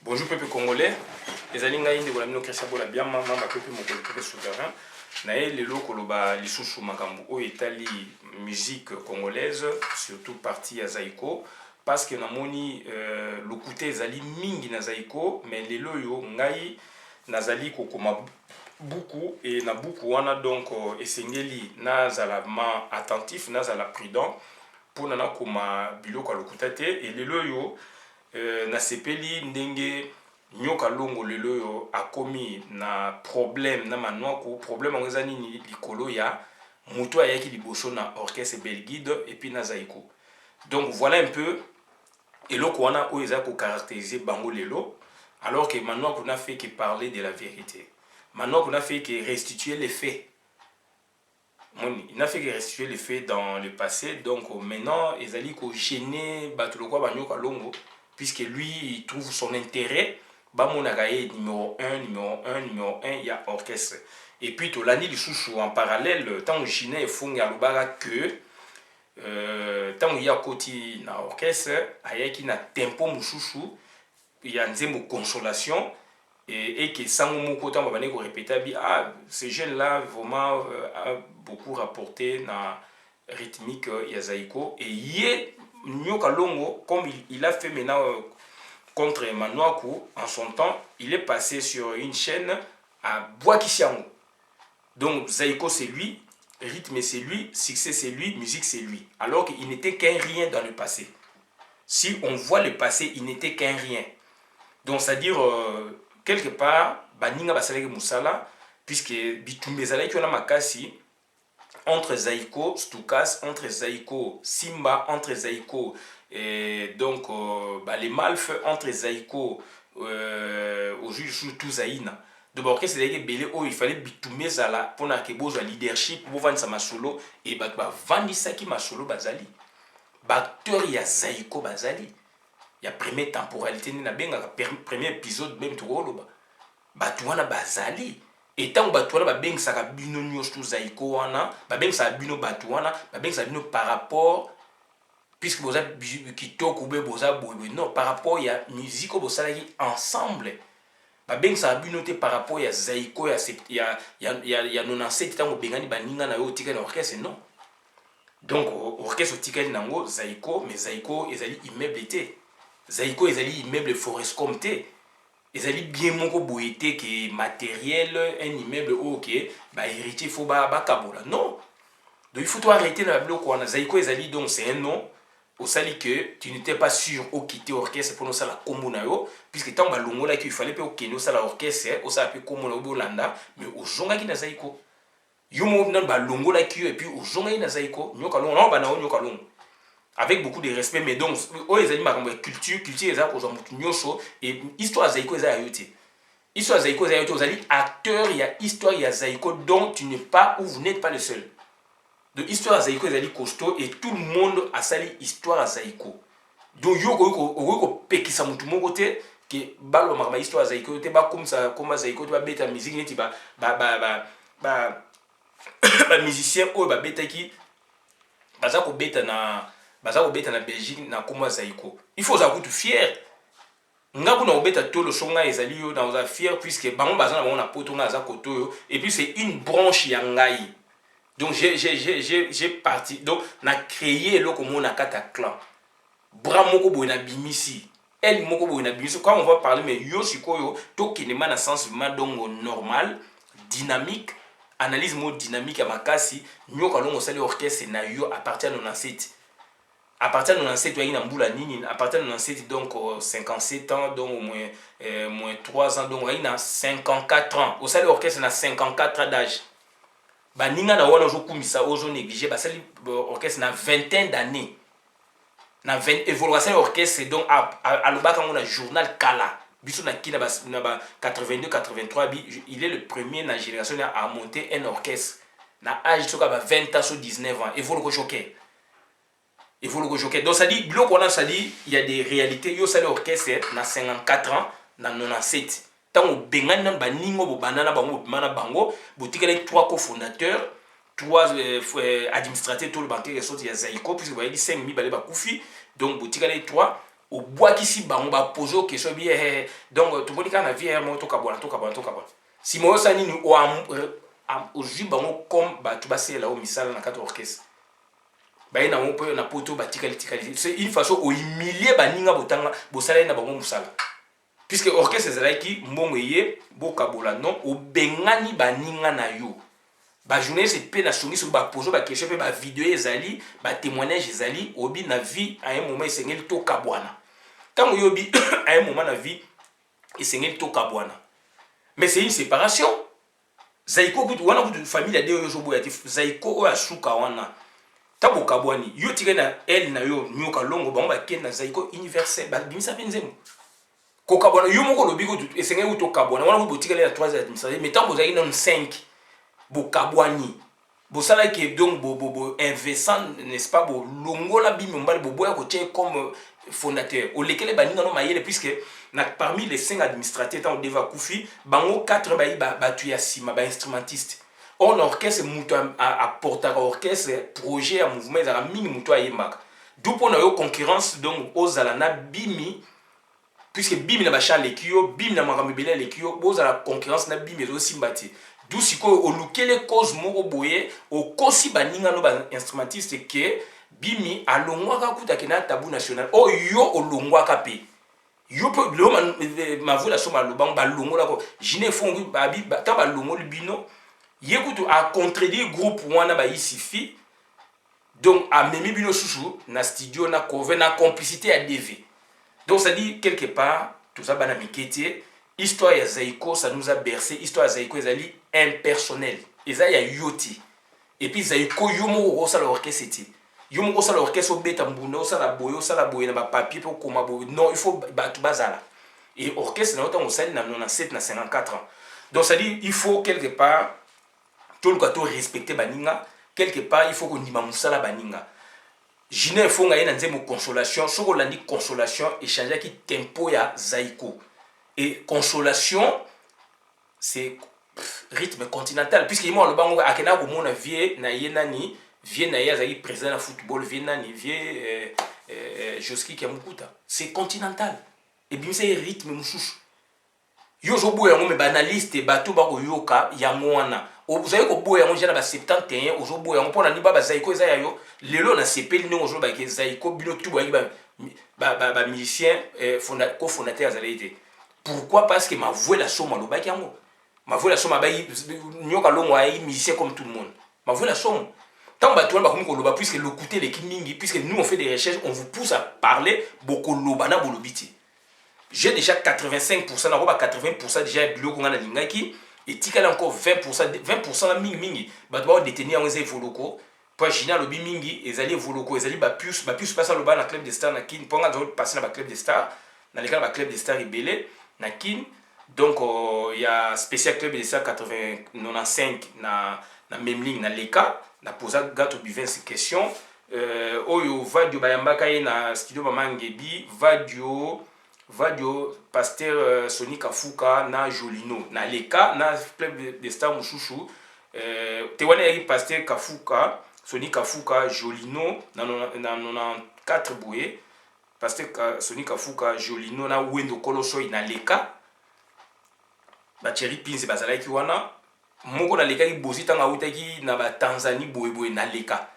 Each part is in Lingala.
Bonjour peuple congolais. Les alinga indi de la Christian Bola bien maman peuple mokolo peuple souverain. Nae lelo koloba lisusu makambo o etali musique congolaise surtout partie ya Zaiko parce que namoni lokute ezali mingi na Zaiko mais lelo yo ngai nazali kokoma beaucoup et na beaucoup wana donc esengeli nazala ma attentif nazala prudent pour nana koma biloko lokuta te et lelo yo na sepeli ndenge nyoka longo lelo yo akomi na problème na manwako problème angeza nini likolo ya muto ayaki liboso na orchestre Belguide et puis na Zaiko. Donc voilà un peu eloko wana o eza ko caractériser bango lelo alors que maintenant qu'on a fait que parler de la vérité. Maintenant qu'on a fait que restituer les faits. Il n'a fait que restituer les faits dans le passé donc maintenant ezali ko gêner batuloko banyoka longo puisque lui il trouve son intérêt Bamonagaye numéro 1, numéro 1, numéro 1, il y a orchestre. Et puis Tolani Lisusu en parallèle, tant que Giné et Fung Alubara que tant qu'il y a côté na orchestre, il y a qui na tempo Mususu, il y a une consolation et que sans mon côté on va venir répéter ah ce jeune là vraiment a beaucoup rapporté na rythmique Yazaiko et yé Nyoka Longo comme il a fait maintenant contre Manouakou, en son temps, il est passé sur une chaîne à Boakisiango. Donc Zaiko c'est lui, rythme c'est lui, succès c'est lui, musique c'est lui. Alors qu'il n'était qu'un rien dans le passé. Si on voit le passé, il n'était qu'un rien. Donc c'est-à-dire, quelque part, Baninga Basaleke Moussala, puisque Bitumbezala qui a makasi, entre Zaiko, Stukas, entre Zaiko, Simba, entre Zaiko, et donc les Malf, entre Zaiko, au juge tout Zaïna. Donc c'est il fallait bitumer Zala pour que le leadership, pour vendre sa solo, et vendre ça qui ma solo Bazali. Batteur il y a Zaiko Bazali. Il y a première temporalité, premier épisode, même tout le monde. Batouana Bazali. Et tant que Batouana ba beng saka bino nyos tu Zaiko wana, ba beng sa bino Batouana, ba beng sa bino par rapport puisque boza kitoko be boza boye non par rapport ya musique boza qui ensemble. Ba beng sa bino te par rapport ya Zaiko ya 97 tant que bengani baninga na yo tika na orchestre non. Donc orchestre tika nango Zaiko mais Zaiko ezali immeuble te. Zaiko ezali immeuble Forest Comté. Ils allaient bien mon boité que matériel un immeuble ok bah héritier faut ba kabola non donc il faut toi arrêter dans la bloc on a Zaiko ils allaient donc c'est un nom au sali que tu n'étais pas sûr au quitter orchestre pour nous ça la combo na yo puisque tant ba longo là qu'il fallait pas ok nous ça la orchestre au ça peut combo na Bolanda mais au jonga qui na Zaiko yo mo na ba longo là qui et puis au jonga qui na Zaiko nyoka longo non ba na nyoka longo avec beaucoup de respect mais donc oh les animaux culture les arts aux et histoire Zaiko Zayote histoire Zaiko Zayote vous allez acteur il y a histoire il y a Zaiko donc tu n'es pas ou vous n'êtes pas le seul de histoire Zaiko Zali costaud et tout le monde a sali histoire Zaiko donc yo ko pekisa mutu moko te que balo ma histoire Zaiko te ba comme ça comme Zaiko te ba beta musique neti ba musicien o ba beta ki baza ko beta na baza obeta na Belgique na koma Zaiko il faut ça tout fier ngabu na obeta to le songa ezali yo na oza fier puisque bango baza na poto na za koto yo et puis c'est une branche ya ngai donc j'ai parti donc na créé le comme na kata clan bra moko boy na bimisi elle moko boy na bimisi quand on va parler mais yo sikoyo to kinema na sens vraiment donc normal dynamique analyse mode dynamique ya makasi nyoka longo sali orchestre na yo à partir de 97 à partir de 97 il y a une à partir de 97 donc 57 ans donc au moins 3 ans donc il y a 54 ans au sein de l'orchestre il y a 54 ans d'âge baninga na wana zo kumisa ozo négliger basali orchestre na 20 d'années na 20 évolution orchestre donc à lobaka on a journal kala biso na kina ba 82 83 il est le premier na génération à monter un orchestre na âge soka ba 20 ans sur 19 ans évolue choqué il faut le rejoquer. Donc ça dit, bloc on a ça dit, il y a des réalités. Yo ça l'orchestre na 54 ans, na 97. Tant au bengan nan baningo bo banana bango mana bango, boutique les 3 cofondateurs, 3 administrateurs tout le banquier qui sont il y a Zaiko puisque vous voyez 5000 balé ba koufi. Donc boutique les 3 au bois qui si bango ba poser question bien donc tout monde kana vie mo to kabona si mo sa nini o au bango comme ba tu base là au misala na kata orchestre ba ina mo po na poto ba tikali c'est une façon au humilier baninga botanga bosala na bango musala puisque orchestre ezalaki mbongo ye bokabola non au bengani baninga na yo ba journaliste pe na songi so ba poser ba question pe ba vidéo ezali ba témoignage ezali obi na vie à un moment esengeli to kabwana tant yobi à un moment na vie esengeli to kabwana mais c'est une séparation zaiko kutu wana kutu famille ya deo yo so boya zaiko o asuka wana tabo kabwani yo tika na elle na yo nyoka longo bango ba ken na zaiko universel ba bimisa penzemo ko kabwana yo moko lobi kutu esengeli to kabwana wana kutu tika la 3 administration mais tant bozaki non 5 bokabwani bosala ke donc bo investant n'est-ce pas bo longola bimi mbali bo boya ko tché comme fondateur o lekele baninga no mayele puisque na parmi les 5 administrateurs tant deva kufi bango 4 ba tu ya sima ba instrumentiste on orchestre muto a porter orchestre projet à mouvement za mingi muto ayemaka dupo na yo concurrence donc ozala na bimi puisque bimi na ba chale kio bimi na makamibele le kio bozala concurrence na bimi zo simbati d'où si ko olukele cause moko boye o kosi baninga no ba instrumentiste ke bimi alongwaka kuta kena tabou national o yo olongwaka pe yo pe le ma voula so malobang ba longola ko jine fongi ba bi ta ba longol bino yekutu a contredire groupe wana ba isifi donc a memi bino susu na studio na cover na complicité à DV donc ça dit quelque part tout ça bana mikete histoire ya Zaiko ça nous a bercé histoire ya Zaiko ezali impersonnel eza ya yoti et puis Zaiko yomo osala orchestre c'était yomo osala orchestre obeta mbunda osala boye na ba papier pour koma boye non il faut batu bazala et orchestre na autant osali na 97 na 54 ans donc ça dit il faut quelque part tout le monde respecter baninga quelque part il faut qu'on dima musala baninga jine fonga yena nzemo consolation soko landi consolation échanger qui tempo ya Zaiko et consolation c'est rythme continental puisque moi le bango akena ko mona vie na yenani vie na yazaki président na football vie nani vie Joski Kiamukuta c'est continental et bien c'est rythme mususu yo zo boya ngome banaliste bato ba ko yoka ya mwana vous avez ko boya ngo jana ba 71 ozo boya ngo pona ni baba Zaiko eza yo lelo na sepeli ngo zo ba ke Zaiko bino tu ba ba musicien fondateur azalite. Pourquoi? Parce que ma voix la somme à l'obaki yango. Ma voix la somme à bayi nyoka longo ayi musicien comme tout le monde. Ma voix la somme. Tant que tu as comme loba puisque le côté les kimingi puisque nous on fait des recherches, on vous pousse à parler beaucoup loba na bolobiti. J'ai déjà 85% na roba 80% déjà biloko ngana lingaki et tikala encore 20% na mingi ba doit détenir en voloko. Pour Gina lobi mingi ezali voloko ezali ba plus passer loba na club de stars na kin ponga do passer na ba club de stars na les ba club de stars rebelle na kin donc il y a spécial club de stars 95 na memling na leka na posa gato bivin ces questions oyo vadio bayambaka na studio mamangebi vadio pasteur Sony Kafuka na Jolino na leka na club de stars mususu tewana yaki pasteur Kafuka Sony Kafuka Jolino na 94 boye pasteur Sony Kafuka Jolino na Wendo Kolosoi na leka ba Thierry Pinze bazalaki wana moko na leka ki bozita nga utaki na ba Tanzanie boye na leka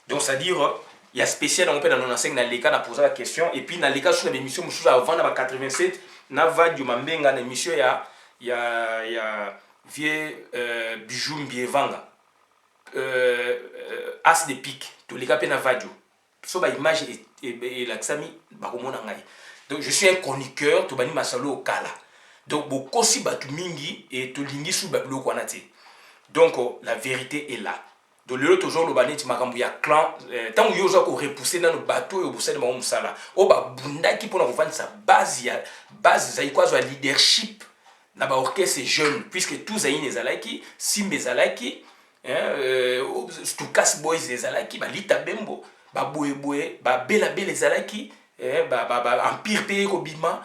donc c'est à dire il y a spécial on peut dans 95 na leka na poser la question et puis na leka sur l'émission mususu avant na 87 na vadio mambenga na émission ya vie bijou mbievanga as de pique to leka pe na vadio so ba image et l'axami ba komona ngai donc je suis un chroniqueur to bani masalo au kala donc bokosi batu mingi et to lingi sou ba biloko wana te donc la vérité est là donc le toujours le baneti makambu ya clan tant yo zo ko repousser dans le bateau yo bosala ba musala o ba bundaki pona ko vendre sa base za ikwazo leadership na ba orchestre jeune puisque tous aïne ezalaki simbe ezalaki Stukas boys ezalaki ba lita bembo ba boye ba bela ezalaki ba empire pe ko bima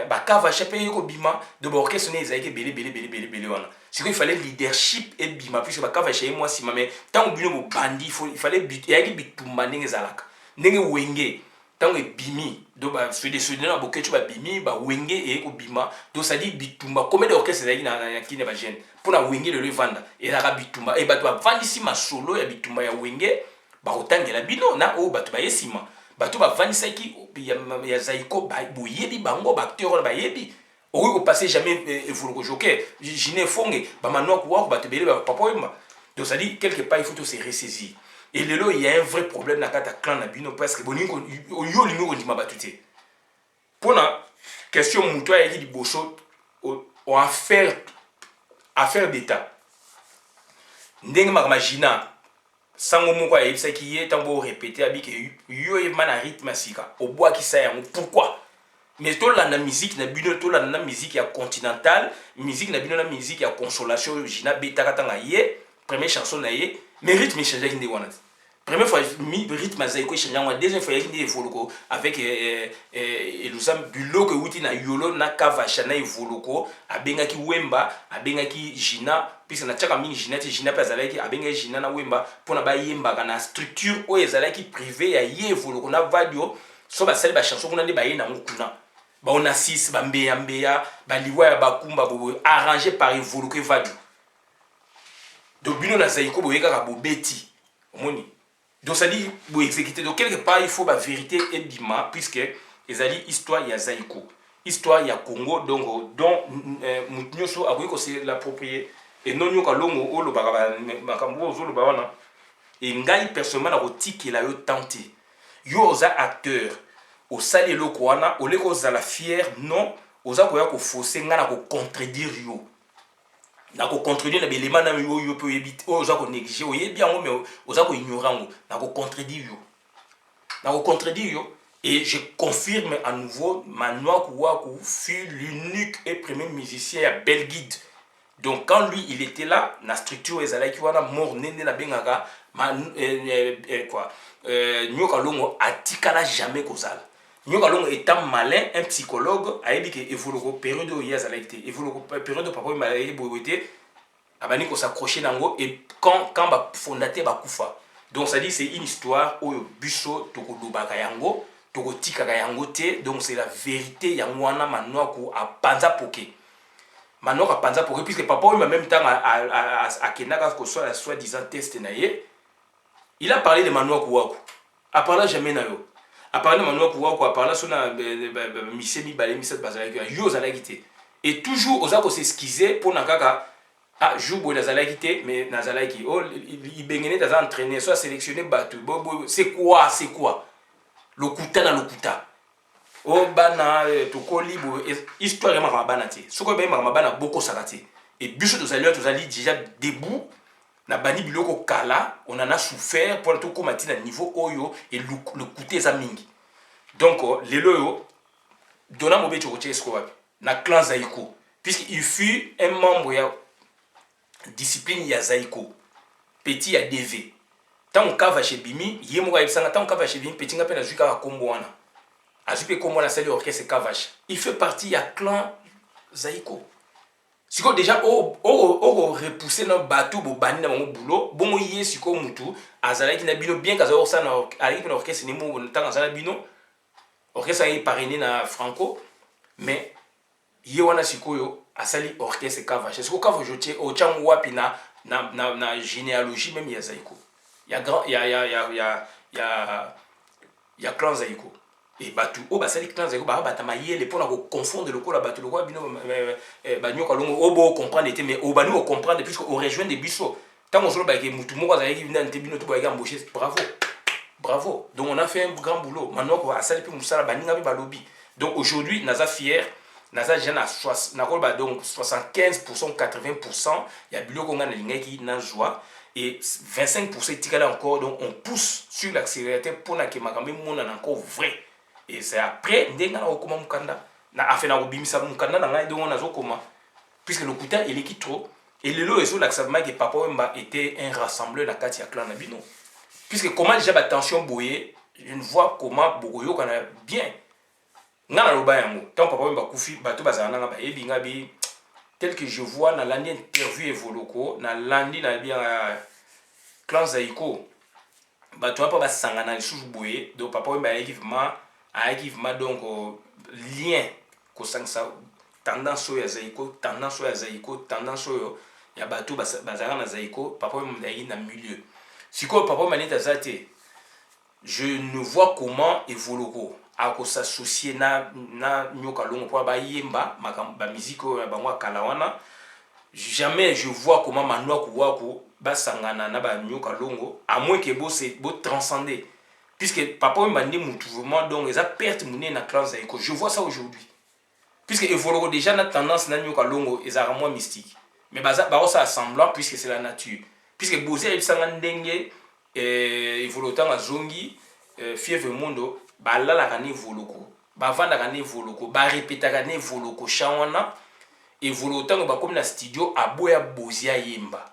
ba kava chape ko bima de ba orchestre ne ezalaki belé wana c'est qu'il fallait leadership et bima puisque ba kava chez moi si mais tant bino bo bandi il fallait but yaki bitumba ndenge ezalaka ndenge wenge tango bimi do ba swede na bokecho ba bimi ba wenge et obima do ça dit bitumba combien d'orchestre ezali na kine ba jeune pour na wenge le vanda et la bitumba et bato ba vandisi ma solo ya bitumba ya wenge ba otangela bino na o bato ba yesima bato ba vandisa ki ya zaiko ba boyebi bango ba acteur ba yebi oui au passé jamais evoluer joker jine fonge ba manwa ko bato bele ba papa wemba donc ça dit quelque part il faut se ressaisir. Et là, il y a un vrai problème dans le clan Nabino parce que pour la question de toi et de Bosso, en affaire d'État. Ndenge magmagina sango moko ya ça qui est tambo répété abi que yo e mana rythme sika au bois qui ça pourquoi mais to la musique na bino to la musique ya continentale musique na bino na musique ya consolation jina beta katanga ye première chanson na ye mais rythme change qui wana première fois rythme zaiko change deuxième fois il évolue avec elusam biloko wuti na yolo na kavasha na evoluko abengaki wemba abengaki jina puisque na tchaka mingi jina pa zalaki abengaki jina na wemba pona ba yemba kana structure o ezalaki privé ya ye evoluko na vadio so ba sali ba chanson kuna ndi ba yena mukuna ba on assiste ba mbeya ba liwa ya bakumba bo arrangé par evoluko vadio do bino na zaiko boyeka ka bobeti omoni. Donc ça dit, pour exécuter, donc quelque part il faut la vérité et bima puisque ils ont dit histoire ya Zaiko, histoire ya Congo donc dont Moutnyoso a voulu que c'est l'approprié et non yoka longo olo makambo ozolo bawana et ngai personnellement na rotiki la yo tenté yo oza acteur au sali loko wana ole ko za la fier non oza ko ya ko fausser ngana ko contredire yo na ko contredire na belema na yo peut éviter oza ko négliger oyebi yango mais oza ko ignorer yango na ko contredire yo et je confirme à nouveau Manoa Kouakou fut l'unique et premier musicien à Belguide. Donc quand lui il était là na structure ezalaki wana mort nene na bengaka quoi nyoka longo atikala jamais kozala. Nyoka longo étant malin, un psychologue a dit que évolue période où il y a zalakité évolue période papa malais boité abani ko s'accrocher nango et quand ba fondateur ba kufa. Donc ça dit c'est une histoire où buso toko lobaka yango toko tikaka yango te donc c'est la vérité yango wana Manoa ko apanza poké. Manoa ko apanza poké puisque papa en même temps à kenaka ko soit soi-disant test na ye. Il a parlé de Manoa Kouakou. A parlé jamais na yo. Apparemment Manoa Kouakou a parlé sur la misemi balé miset bazalaki yo zalaki et toujours aux ako s'excuser pour nakaka ah jour na zalaki mais na zalaki oh il bengene dans entraîner soit sélectionner batu c'est quoi lokuta na lokuta oh bana to koli histoire ya mabana te soko ba mabana boko sakati et biso to zali déjà debout na bani biloko kala on en a souffert pour tout comme à niveau oyo et le coûter za mingi donc les loyo dona mobe chokoche esko na clan Zaiko puisqu'il fut un membre ya discipline ya Zaiko petit ya DV tant kava chez bimi yemo ka ibsanga tant kava chez bimi petit ngape na zuka kombo wana azupe kombo na sali orchestre kavache il fait partie ya clan Zaiko. Si vous déjà repoussé dans bateau bo bani na mon boulot bon yé si ko mutu azalaki na bino bien kaza orsa na avec une orchestre nemo tanga zala bino orchestre est parrainé na Franco mais yé wana sikoyo asali orchestre kavache siko kavache jotie o changu wapi na généalogie même ya Zaiko ya grand ya clan Zaiko et batu o basali clan Zaiko ba batama yele pour na confondre le la batu le quoi bino ba nyoka longo obo comprendre était mais o ba nous comprendre puisque on rejoint des biso tant on solo ba ke mutu moko azali vina nte bino to ba ga embaucher bravo donc on a fait un grand boulot maintenant ko asali pe musala baninga be balobi donc aujourd'hui naza fier naza jeune à donc 75% 80% ya biloko nga na lingaki na joie et 25% tikala encore donc on pousse sur l'accélérateur pour na ke makambe mona encore vrai. Et c'est après ndenga na okoma mukanda na afena obimisa mukanda na ngai donc on azokoma puisque le coutin il est qui trop et le lot sur l'accès que papa Wemba était un rassembleur na kati ya clan Nabino puisque comment déjà ba tension boyé je ne vois comment bogoyo kana bien ngana loba yango tant papa Wemba kufi bato bazana nga ba ebinga bi tel que je vois na landi interview evoloko na landi na bien clan Zaiko bato pa basangana lisusu boyé donc papa Wemba effectivement ayaki vraiment donc lien kosangisa tendance oyo ya zaiko tendance oyo ya zaiko tendance oyo ya bato bazalaka na zaiko papa oyo ayaki na milieu sikoyo papa oyo maneti aza te je ne vois comment evoloko akosassocie na nyoka longo mpo bayemba bamiziki oyo ya bango akala wana jamais je vois comment manwaku wako basangana na banyoka longo à moins que bo transcender puisque papa oyo bandi mutu vraiment donc eza perte monene na clan zaiko je vois ça aujourd'hui puisque evoloko déjà na tendance na nyoka longo ezalaka moins mystique mais baosala semblant puisque c'est la nature puisque bozi ayebisanga ndenge evoloko ntango azongi fievre mondo balalaka na evoloko bavandaka na evoloko barepetaka na evoloko chan wana evoloko ntango bakomi na studio aboya bozi ayemba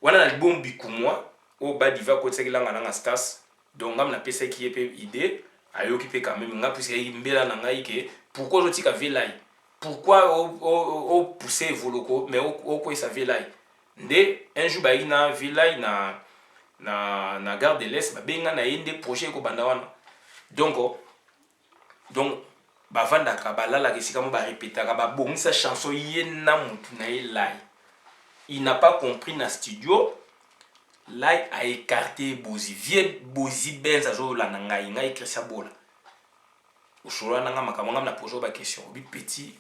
wana na libombi bikumwa oyo badiva kotisaki langa nanga stas donc ngam napesaki ye mpe idée ayoki mpe quand même nga puisque mbela na ngai ke pourquoi ozotika velai pourquoi opousse evoloko mais okwesa velai nde un jour bayaki na velai na gare de l'est babenga na ye nde projet ekobanda wana donc bavandaka balalaka esika mo barepetaka babongisa chanson ye na mutu na ye lai il n'a pas compris na studio lai a écarté bozi vie bozi benza azolanda ngai Christian Bola osolo nanga makambo ngam na poser ba question bi petit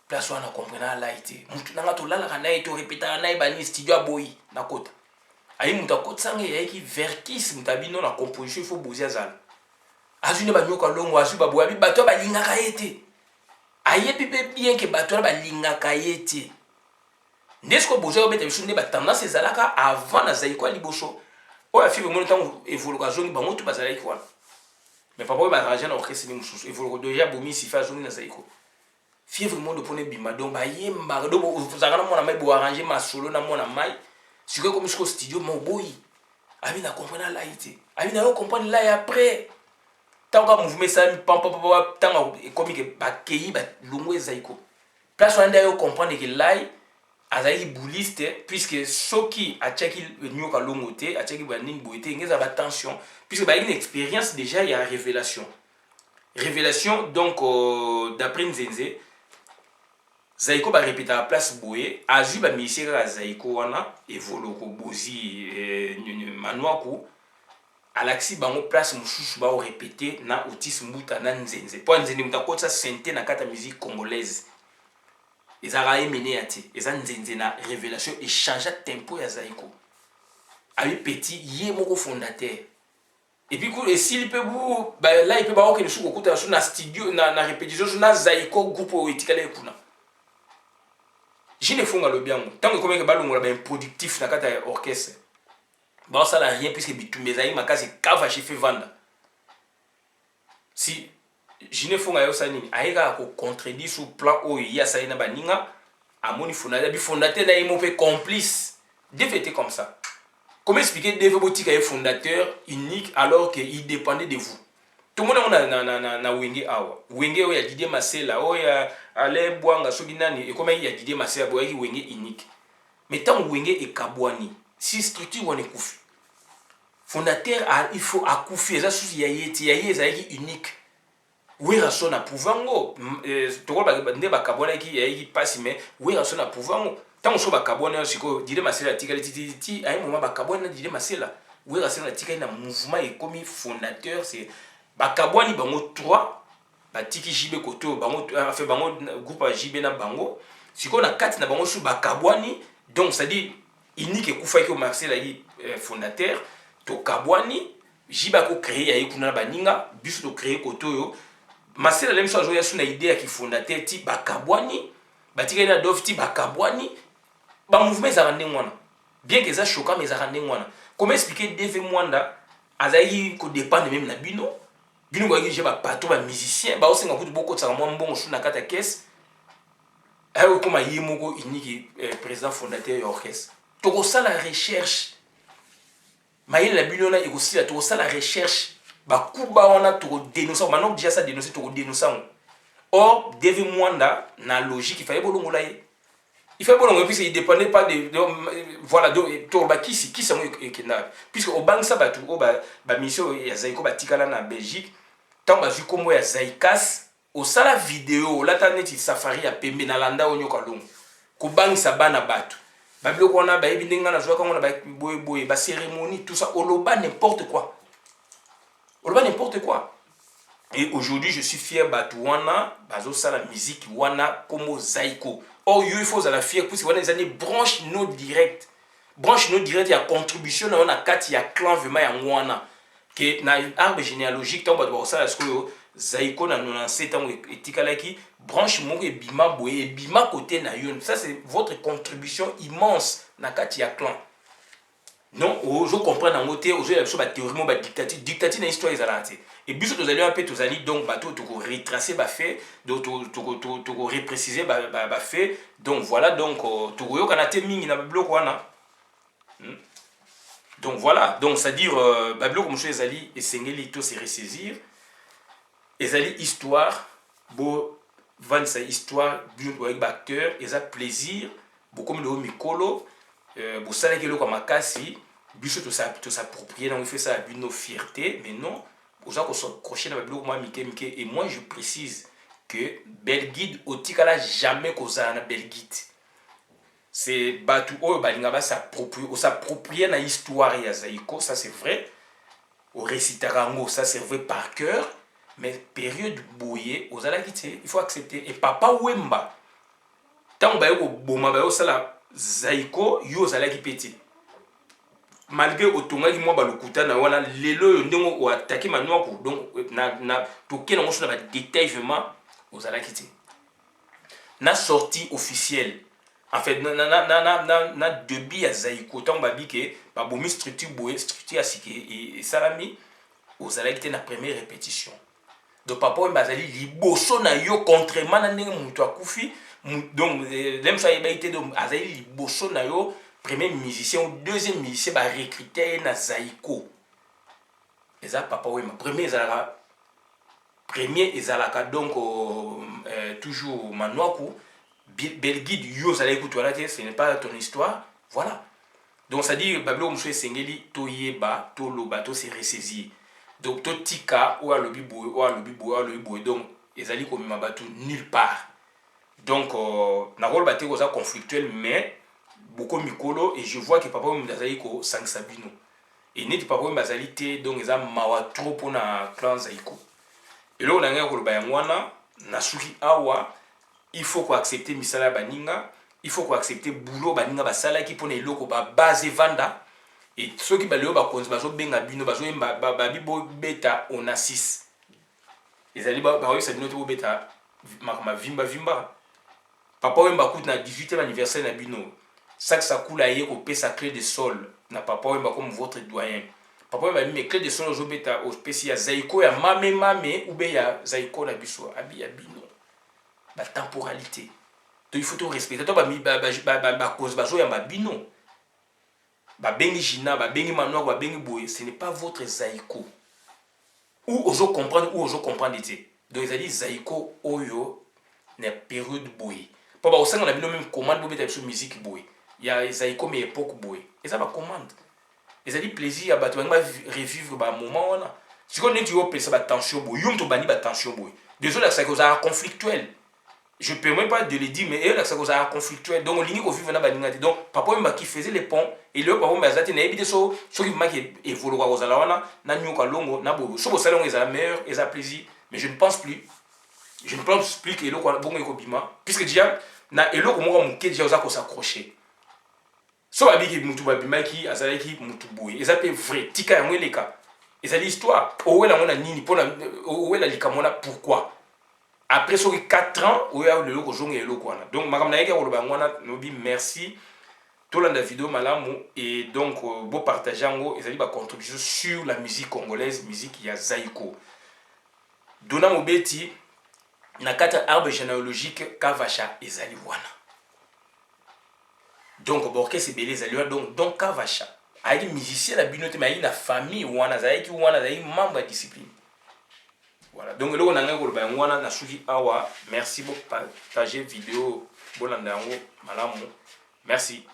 place wana comprendre lai te mutu nanga to lalaka na ye to repetaka na ye bani studio aboyi na kota ayi mutu akotsange yaki verkis mutabino na composition il faut bozi azala azune banyoka longo azu baboya bi bato balingaka ye te ayebi pe bien ke bato balingaka ye te ndesiko bozo obeta biso nde batendance ezalaka avant na zaiko liboso oyo afibe mono ntango evoluka azongi bango to bazalaki wana mais papa oyo baarrange na orchestre ni mosusu evoluka deja bomisi fa azongi na zaiko fievre mondo mpona ebima donc bayembaka donc ozalaka na mwana mai boarrange masolo na mwana mai sikoyo komi siko studio moboyi abi na comprendre lai te abi na yo comprendre lai après ntango ka mouvement esali pampapapa ntango ekomi ke bakei balongo ezaiko place wana nde ayo comprendre ke lai azali bouliste puisque soki achaki nyoka longo te achaki banini boye te ngeza ba tension puisque ba une expérience déjà il y a révélation donc d'après Nzenze zaiko ba répéter la place boye azu ba misika ka zaiko wana evoloko bozi manwaku alaxi bango place mususu ba répéter na autisme mbuta na Nzenze po Nzenze mutakotsa synthé na kata musique congolaise ezaka emene ya te eza Nzenze na révélation échange tempo ya zaiko abi petit ye moko fondateur et puis et s'il peut vous là il peut ba okene suko kuta na studio na répétition na zaiko groupe etikala ekuna jine fonga lo biango tango komeka balongola ba productif na kata ya orchestre ba ça n'a rien puisque bitumbe zayi makasi kava chife vanda si jine fonga yo sani aika ko contredire sur plan oyo ya sali na baninga amoni fondateur bi fondateur na yimo pe complice devait être comme ça. Comment expliquer devait botika est fondateur unique alors que il dépendait de vous. Tout le monde na wenge awa wenge oyo ya Didier Masela oyo ya Ale Bwanga soki nani et comment il y a Didier Masela boyaki wenge unique mais tant wenge e kabwani si structure wana kufi fondateur il faut akufi ça souci ya yeti unique. Oui, raison à pouvango. Toko nde bakabona ki yaiki pasi mais oui raison à pouvango. Tant so bakabona siko dire masela tikali titi ay moment bakabona dire masela. Oui raison na tikali na mouvement et comme fondateur c'est bakabwani bango 3 batiki jibe koto bango fait bango groupe jibe na bango siko na 4 na bango su bakabwani donc ça dit unique kufa ki o Marcel ayi fondateur to kabwani jiba ko créer yayi kuna baninga biso to créer koto yo Marcel aime ça jouer sur une idée qui fondateur ti bakabwani batika na dof ti bakabwani ba mouvement za rande ngwana bien que ça choquant mais za rande ngwana comment expliquer Dave Mwanda azayi ko dépendre même na bino kwa ki je ba pato ba musicien ba osenga kutu boko tsaka mwa mbongo sur na kata caisse ayo koma yimoko iniki président fondateur ya orchestre toko ça la recherche maïl la bino na aussi la toko ça la recherche bakuba wana to dénoncer maintenant déjà ça dénoncer to dénoncer or David Mwanda na logique il fallait bolongola il fallait bolongola puisque il dépendait pas de voilà donc to ba qui ça mo ekenda puisque au bank ça ba tout ba mission ya zaiko ba tikala na Belgique tant bazui kombo ya Zaikas osala vidéo lata neti safari ya pembe na landa onyoka longo kobangisa bana bato babiloko wana bayebi ndenge nga nazwaka ngo na boye bacérémonie tout ça oloba n'importe quoi, oloba n'importe quoi. Et aujourd'hui je suis fier bato wana bazosala musique wana kombo Zaiko. Or yo il faut la fier puisque wana les années branche no direct ya contribution na wana kati ya clan vraiment ya wana que na arbre généalogique tant bato basala ce que Zaiko na 97 ans etikalaki branche moko ebima boye ebima côté na yo. Ça c'est votre contribution immense na kati ya clan. Non, je comprends dans côté aujourd'hui la chose théorie ba dictature na histoire ezalate. Et biso tozali un peu tozali donc bato to retracer ba fait donc to repréciser ba fait. Donc voilà donc to yoka na te mingi na bloc wana. Donc voilà, donc c'est-à-dire bablo comme chose ezali esengeli to se ressaisir. Ezali histoire bo vendre sa histoire bio avec acteur, eza plaisir beaucoup comme le mikolo bo sala ke lo kwa makasi biso to s'approprier donc il fait ça à nos fierté mais non aux gens qui sont crochés dans bablo moi mike et moi je précise que Belguide otikala jamais kozala na Belguide. C'est batu oyo balinga ba s'approprier na histoire ya Zaiko, ça c'est vrai. Au récitarango, ça c'est vrai par cœur, mais période boye aux alakité, il faut accepter. Et papa Wemba, tant ba yo boma ba yo sala Zaiko yo zalaki petit. Malgré otonga ki mo ba lokuta na wana lelo yo ndenge o attaquer manoko donc na toke na ngosho na ba détail vraiment aux alakité. Na sortie officielle. En fait, na début à Zaiko, tant babi que babomi structure à siki et salami aux alakité na première répétition. Donc papa mbazali liboso na yo contrairement na ndenge mutu akufi donc l'aime ça ybaité donc azali liboso na yo premier musicien ou deuxième musicien ba recruter na Zaiko. Eza papa wema premier ezalaka donc toujours manwaku Belguide yo zala écouter ce n'est pas ton histoire, voilà. Donc ça dit bablo mswe sengeli to yeba to loba to se ressaisir. Donc to tika ou alobi boy donc ezali ko mima batu nulle part. Donc na rôle baté ko ça conflictuel mais beaucoup mikolo et je vois que papa mbazali ko sang sabino. Et net papa mbazali té donc eza mawa trop pour na clan Zaiko. Et là on a ngaka ko loba yangwana na suki awa. Il faut qu'on accepte misala baninga, il faut qu'on accepte boulot baninga basala qui pone eloko ba base vanda et ceux qui baleo ba konzi bazo benga bino bazo ba bibo beta on a 6. Les ali ba ba ça bino to beta ma vimba papa wemba kout na 18e anniversaire na bino ça coule aye ko pesa clé de sol na papa wemba comme votre doyen papa wemba mi clé de sol zo beta au pesi ya Zaiko ya mame ou be ya Zaiko na biso abi ya bino la temporalité. Donc il faut tout respecter. Toi cause bazo ya mabino. Ba bengi jina, ba bengi manoa, ba bengi boye, ce n'est pas votre Zaiko. Ou ozo comprendre été. Donc ils a dit Zaiko oyo na période boye. Pas ba osanga na bino même commande bobe ta sur musique boye. Il y a Zaiko mais époque boye. Et ça ba commande. Ils a dit plaisir à ba to revivre ba moment wana. Si on est tu op ça ba tension boye, yum to bani ba tension boye. Désolé ça cause conflictuel. Je ne peux même pas de le dire, mais là, ça cause un conflictuel. Donc, on ligne au vivre dans la donc, papa qui faisait les ponts, et le papa m'a dit, n'ayez pas de qui m'a évolué aux alawana, n'a n'y aucun longo, n'a beau. Sur le salon, ils ont la meilleure, ils ont plaisir, mais je ne pense plus. Je ne pense plus que l'eau, bon, et bima, puisque déjà, na elo ko mo ke déjà ko s'accrocher. So abi ki mutu babima ki azali ki mutu boye. Eza pe vrai, tika ya mweleka. Eza l'histoire. Owela mona nini pona owela likamona pourquoi? Après ce 4 ans, où il y a le logo jaune et le logo. Donc, madame Naïka, nous dit merci. Tout le monde vidéo malamu et donc beau partager en gros et ça dit ma contribution sur la musique congolaise, musique ya Zaiko. Dona mobeti na kata arbre généalogique Kavacha et Zaliwana. Donc borke c'est belé Zaliwana donc Kavacha. Aïe musicien la binote mais aïe la famille wana Zaiki wana Zaï membre de discipline. Voilà, donc le on a awa. Merci beaucoup partager vidéo bolanda malamu. Merci.